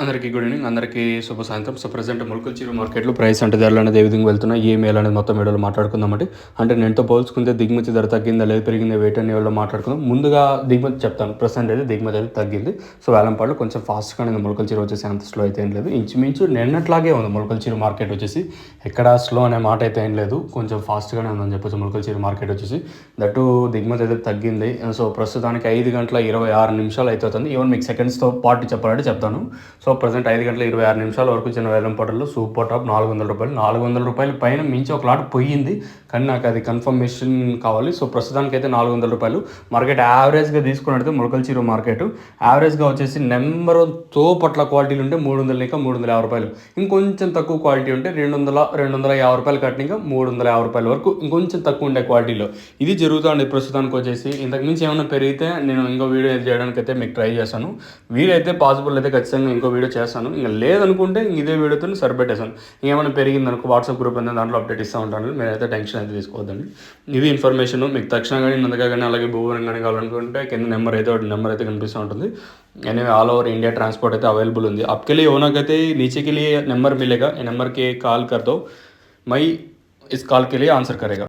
అందరికీ good evening, అందరికీ శుభ సాయంత్రం. సో ప్రజెంట్ మొలకల్చీరు మార్కెట్లో ప్రైస్ అంటే ధరలు అనేది ఏ విధంగా వెళ్తున్నాయి, ఏ మేలు అనేది మొత్తం వీడియోలో మాట్లాడుకుందామంటే అంటే నేనుతో పోల్చుకుంటే దిగుమతి ధర తగ్గిందా లేదు పెరిగిందా వెయిట్ అనే వీడియోలో మాట్లాడుకుందాం. ముందుగా దిగుమతి చెప్తాను. ప్రజెంట్ అయితే దిగుమతి అయితే తగ్గింది. సో వేలంపాడులో కొంచెం ఫాస్ట్గానే ఉంది. మొలకల్చీరు వచ్చేసి అంత స్లో అయితే ఏం లేదు, ఇంచుమించు నిన్నట్లాగే ఉంది మొలకల్చీరు మార్కెట్ వచ్చేసి. ఎక్కడ స్లో అనే మాట అయితే ఏం లేదు, కొంచెం ఫాస్ట్గానే ఉందని చెప్పొచ్చు మొలకల్చీరు మార్కెట్ వచ్చేసి. దట్టు దిగుమతి అయితే తగ్గింది. సో ప్రస్తుతానికి 5:26 అయితే అవుతుంది. ఈవెన్ మీకు సెకండ్స్తో పాటు చెప్పాలంటే చెప్తాను. సో ప్రజెంట్ 5:26 వరకు చిన్న వేలం పాటల్లో సూపర్ టాప్ 400 రూపాయలు, 400 రూపాయల పైన మించి ఒక లాట్ పోయింది, కానీ నాకు అది కన్ఫర్మేషన్ కావాలి. సో ప్రస్తుతానికి అయితే 400 రూపాయలు మార్కెట్ యావరేజ్గా తీసుకున్నట్టు మొలకల్చీరు మార్కెట్ యావరేజ్గా వచ్చేసి నెంబర్ తో పట్ల క్వాలిటీలు ఉంటే 300 ఇంకా 350 రూపాయలు, ఇంకొంచెం తక్కువ క్వాలిటీ ఉంటే 250 రూపాయలు కట్టిన 350 రూపాయల వరకు ఇంకొంచెం తక్కువ ఉండే క్వాలిటీలో ఇది జరుగుతుంది ప్రస్తుతానికి వచ్చేసి. ఇంతకుమించి ఏమైనా పెరిగితే నేను ఇంకో వీడియో చేయడానికి అయితే మీకు ట్రై చేస్తాను. వీలైతే పాసిబుల్ అయితే ఖచ్చితంగా ఇంకో వీడియో చేస్తాను. ఇంకా లేదనుకుంటే ఇదే వీడియోతో సరిపెట్టేస్తాను. ఇంకేమైనా పెరిగింది అనుకో వాట్సాప్ గ్రూప్ అనేది దాంట్లో అప్డేట్ ఇస్తూ ఉంటాను. మీరైతే టెన్షన్ అయితే తీసుకోవద్దండి. ఇది ఇన్ఫర్మేషన్ మీకు తక్షణ కానీ నందగా కానీ అలాగే భూవరం కానీ కావాలనుకుంటే కింద నెంబర్ అయితే కనిపిస్తూ ఉంటుంది. Anyway all over India transport అయితే अवेलेबल ఉంది. आपके लिए होना कहते नीचे के लिए नंबर मिलेगा, ये नंबर के कॉल कर दो, मैं इस कॉल के लिए आंसर करेगा.